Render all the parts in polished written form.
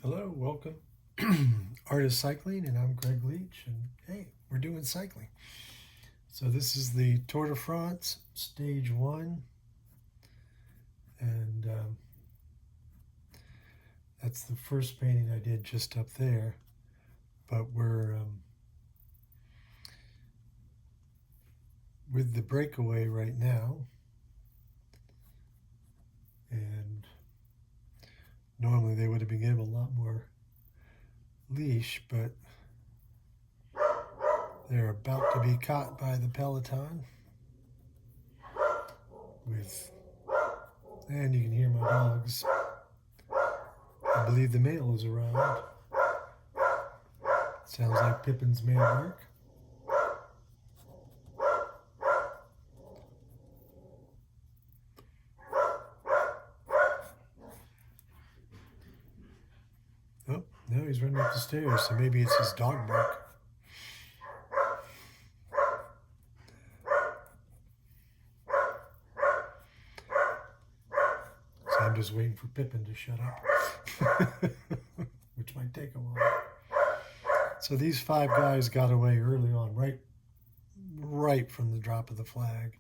Hello, welcome. Art is Cycling, and I'm Greg Leach, and hey, we're doing cycling. So this is the Tour de France, Stage 1, and that's the first painting I did just up there, but we're with the breakaway right now, and normally they would have been given a lot more leash, but they're about to be caught by the peloton with, and you can hear my dogs. I believe the mail has arrived. Sounds like Pippin's mail work. Oh, no, he's running up the stairs, so maybe it's his dog bark. So I'm just waiting for Pippin to shut up, which might take a while. So these five guys got away early on, right from the drop of the flag.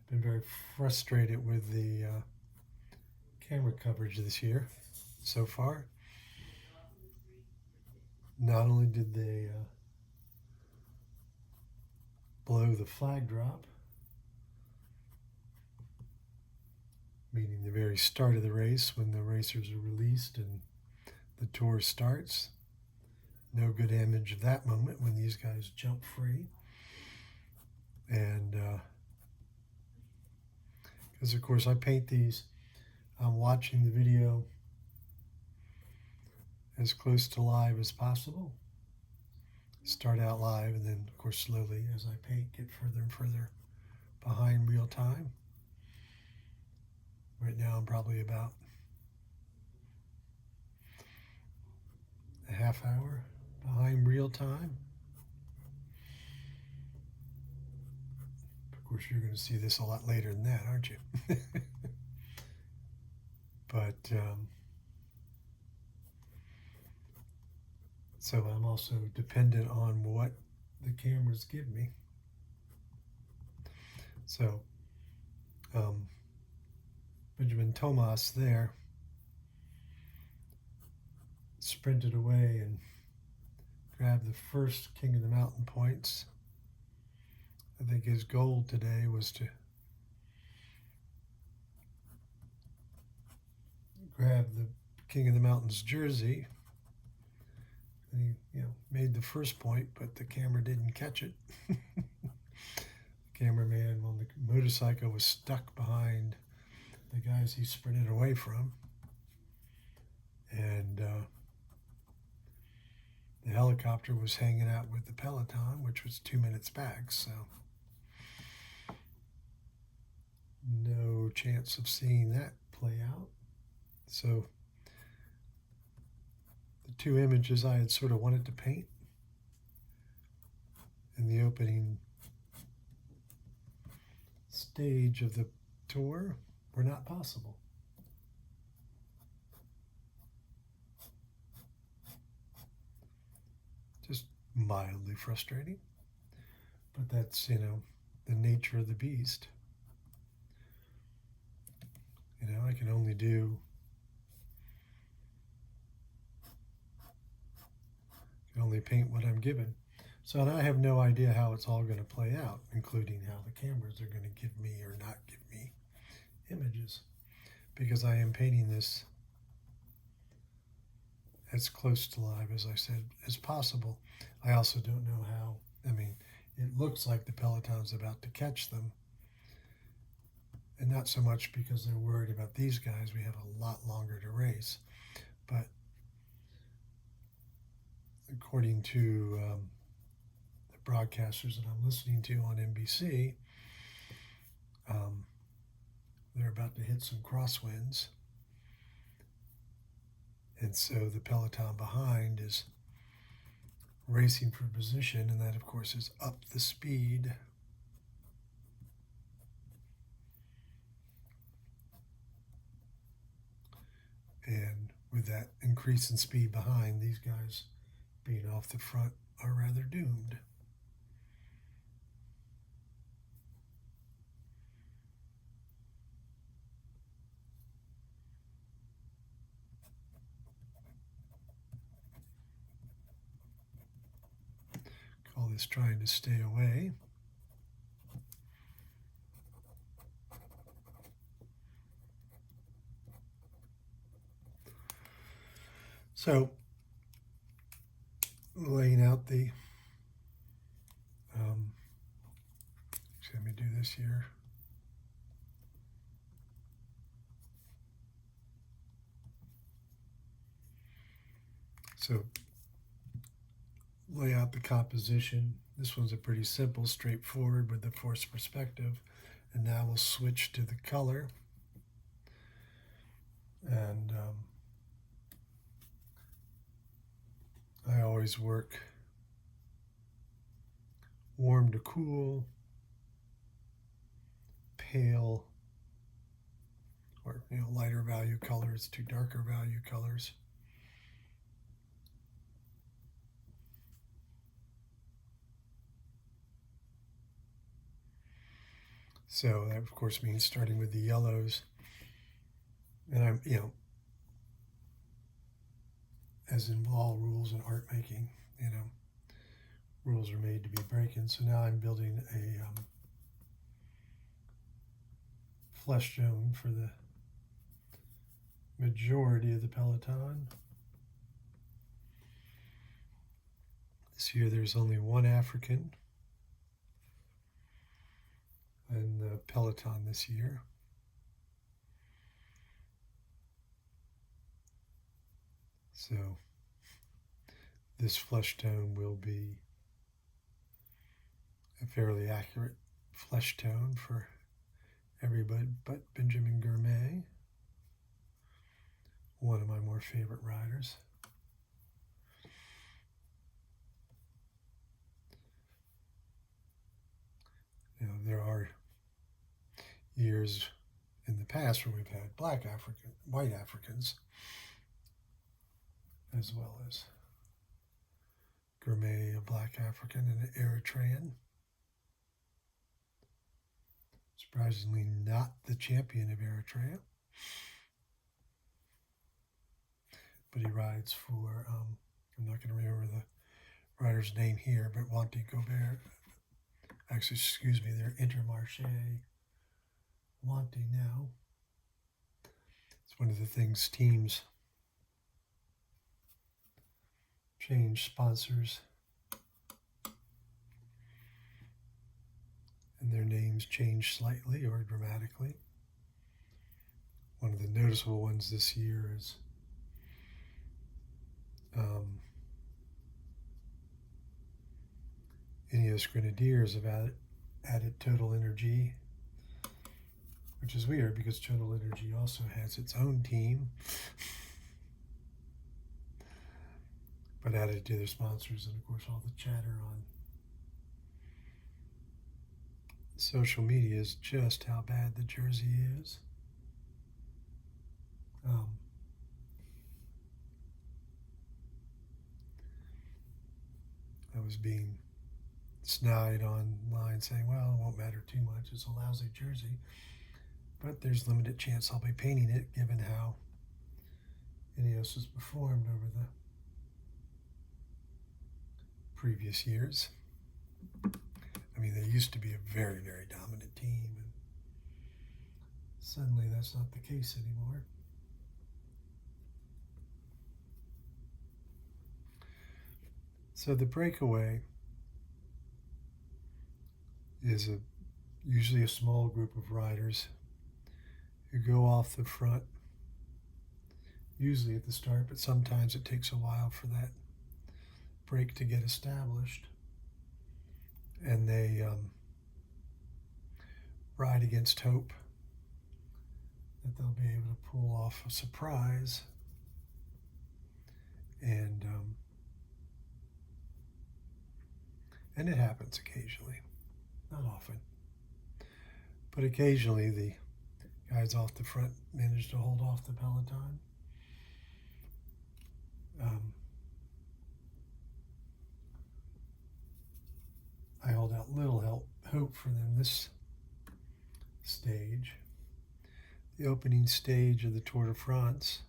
Been very frustrated with the camera coverage this year so far. Not only did they blow the flag drop, meaning the very start of the race when the racers are released and the tour starts. No good image of that moment when these guys jump free. And because of course I paint these, I'm watching the video as close to live as possible. Start out live, and then of course slowly as I paint get further and further behind real time. Right now I'm probably about a half hour behind real time. Of course you're going to see this a lot later than that, aren't you? But so I'm also dependent on what the cameras give me. So Benjamin Thomas there sprinted away and grabbed the first King of the Mountain points. I think his goal today was to grab the King of the Mountains jersey. And he, made the first point, but the camera didn't catch it. The cameraman on the motorcycle was stuck behind the guys he sprinted away from. And the helicopter was hanging out with the peloton, which was 2 minutes back, so no chance of seeing that play out. So the two images I had sort of wanted to paint in the opening stage of the tour were not possible. Just mildly frustrating, but that's, the nature of the beast. I can only paint what I'm given. So I have no idea how it's all going to play out, including how the cameras are going to give me or not give me images, because I am painting this as close to live, as I said, as possible. I also don't know how. It looks like the peloton's about to catch them, and not so much because they're worried about these guys. We have a lot longer to race, but according to the broadcasters that I'm listening to on NBC, they're about to hit some crosswinds, and so the peloton behind is racing for position, and that of course is up the speed. And with that increase in speed behind, these guys being off the front are rather doomed. Call this trying to stay away. So, laying out the, let me do this here. So, lay out the composition. This one's a pretty simple, straightforward with the forced perspective. And now we'll switch to the color. And I always work warm to cool, pale, or lighter value colors to darker value colors. So that of course means starting with the yellows. And I'm, as in all rules in art making, rules are made to be breaking. So now I'm building a flesh tone for the majority of the peloton. This year there's only one African in the peloton this year. So this flesh tone will be a fairly accurate flesh tone for everybody but Benjamin Gourmet, one of my more favorite riders. There are years in the past where we've had white Africans, as well as Gourmet, a black African, and an Eritrean. Surprisingly not the champion of Eritrea. But he rides for, I'm not going to remember the rider's name here, but Wanty Gobert. Actually, excuse me, they're Intermarché Wanty now. It's one of the things teams change sponsors and their names change slightly or dramatically. One of the noticeable ones this year is Ineos Grenadiers have added Total Energy, which is weird because Total Energy also has its own team, but added to their sponsors, and of course all the chatter on social media is just how bad the jersey is. I was being snide online saying, well, it won't matter too much, it's a lousy jersey, but there's limited chance I'll be painting it given how Ineos has performed over the previous years. I mean, they used to be a very, very dominant team, and suddenly that's not the case anymore. So the breakaway is usually a small group of riders who go off the front, usually at the start, but sometimes it takes a while for that break to get established. And they ride against hope that they'll be able to pull off a surprise. And it happens occasionally, not often, but occasionally the guys off the front manage to hold off the peloton. got little hope for them this stage. The opening stage of the Tour de France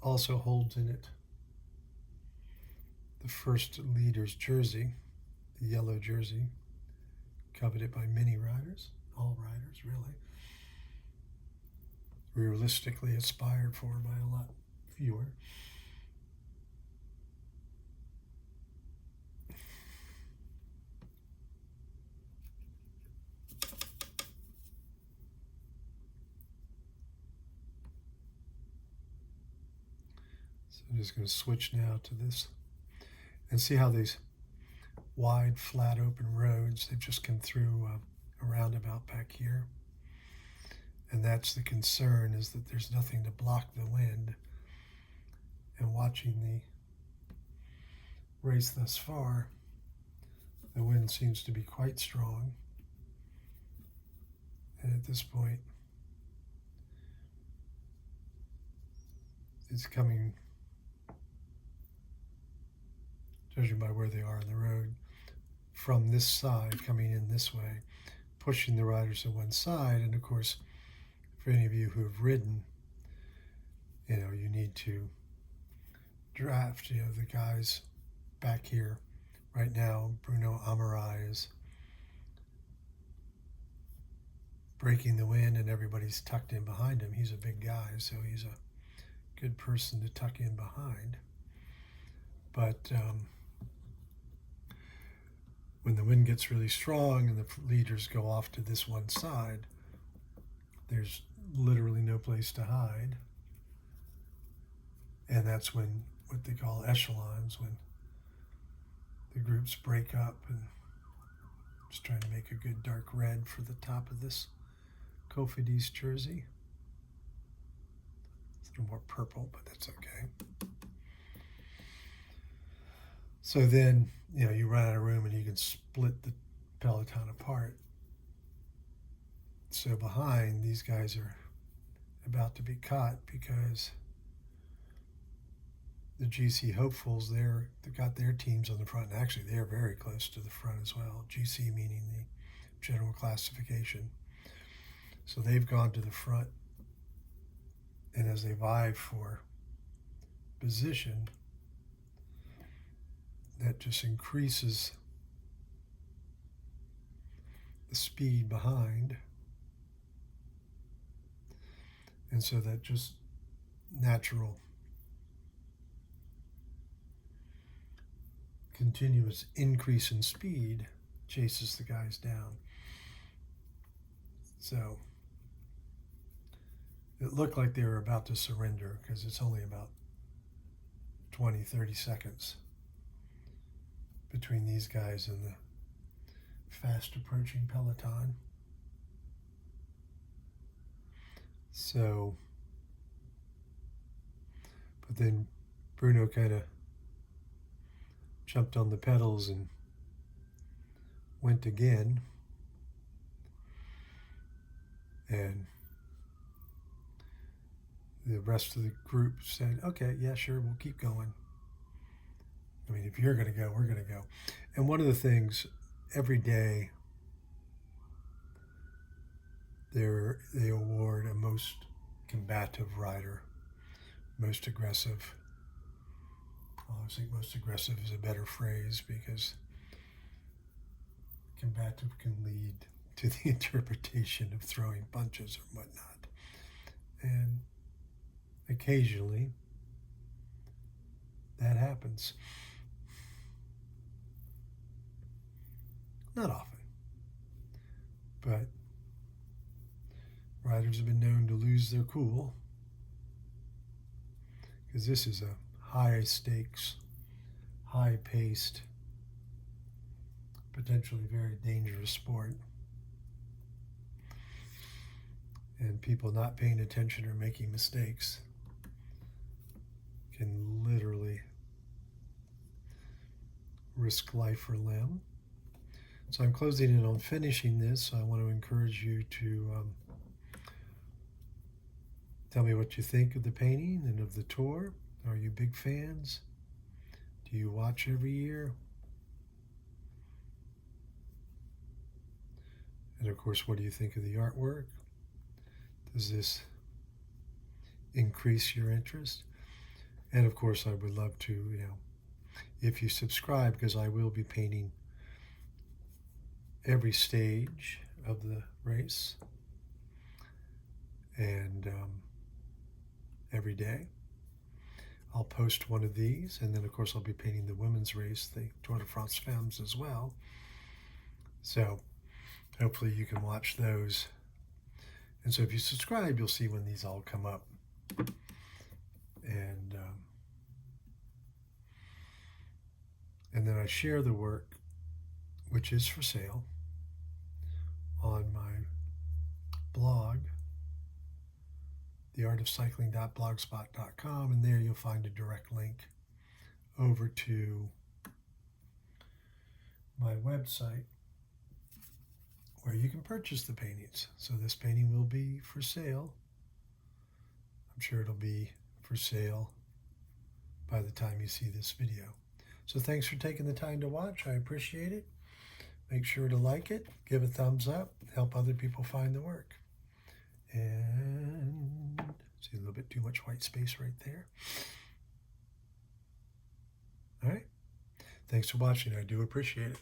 also holds in it the first leader's jersey, the yellow jersey, coveted by many riders, all riders really, realistically aspired for by a lot fewer. So I'm just going to switch now to this and see how these wide, flat, open roads, they've just come through a roundabout back here. And that's the concern, is that there's nothing to block the wind. And watching the race thus far, the wind seems to be quite strong. And at this point, it's coming, judging by where they are on the road, from this side, coming in this way, pushing the riders to one side. And of course, for any of you who have ridden, you need to draft, the guys back here. Right now, Bruno Amarai is breaking the wind and everybody's tucked in behind him. He's a big guy, so he's a good person to tuck in behind. But when the wind gets really strong and the leaders go off to this one side, there's literally no place to hide. And that's when, what they call echelons, when the groups break up. And just trying to make a good dark red for the top of this Cofidis jersey. It's a little more purple, but that's okay. So then, you run out of room and you can split the peloton apart. So behind, these guys are about to be caught because the GC hopefuls, they've got their teams on the front. And actually, they're very close to the front as well. GC meaning the general classification. So they've gone to the front. And as they vie for position, that just increases the speed behind. And so that just natural, continuous increase in speed chases the guys down. So it looked like they were about to surrender because it's only about 20, 30 seconds between these guys and the fast approaching peloton. So, but then Bruno kind of jumped on the pedals and went again. And the rest of the group said, okay, yeah, sure, we'll keep going. I mean, if you're going to go, we're going to go. And one of the things, every day, they award a most combative rider, most aggressive. I think most aggressive is a better phrase because combative can lead to the interpretation of throwing punches or whatnot. And occasionally that happens. Not often, but riders have been known to lose their cool because this is a high stakes, high paced, potentially very dangerous sport. And people not paying attention or making mistakes can literally risk life or limb. So I'm closing in on finishing this. So I want to encourage you to tell me what you think of the painting and of the tour. Are you big fans? Do Do you watch every year? And of course, what do you think of the artwork? Does this increase your interest? And of course, I would love to, if you subscribe, because I will be painting every stage of the race and every day. I'll post one of these, and then of course I'll be painting the women's race, the Tour de France Femmes as well. So hopefully you can watch those. And so if you subscribe, you'll see when these all come up. And then I share the work, which is for sale, on my blog, theartofcycling.blogspot.com, and there you'll find a direct link over to my website where you can purchase the paintings. So this painting will be for sale. I'm sure it'll be for sale by the time you see this video. So thanks for taking the time to watch. I appreciate it. Make sure to like it, give a thumbs up, help other people find the work. And see a little bit too much white space right there. All right. Thanks for watching. I do appreciate it.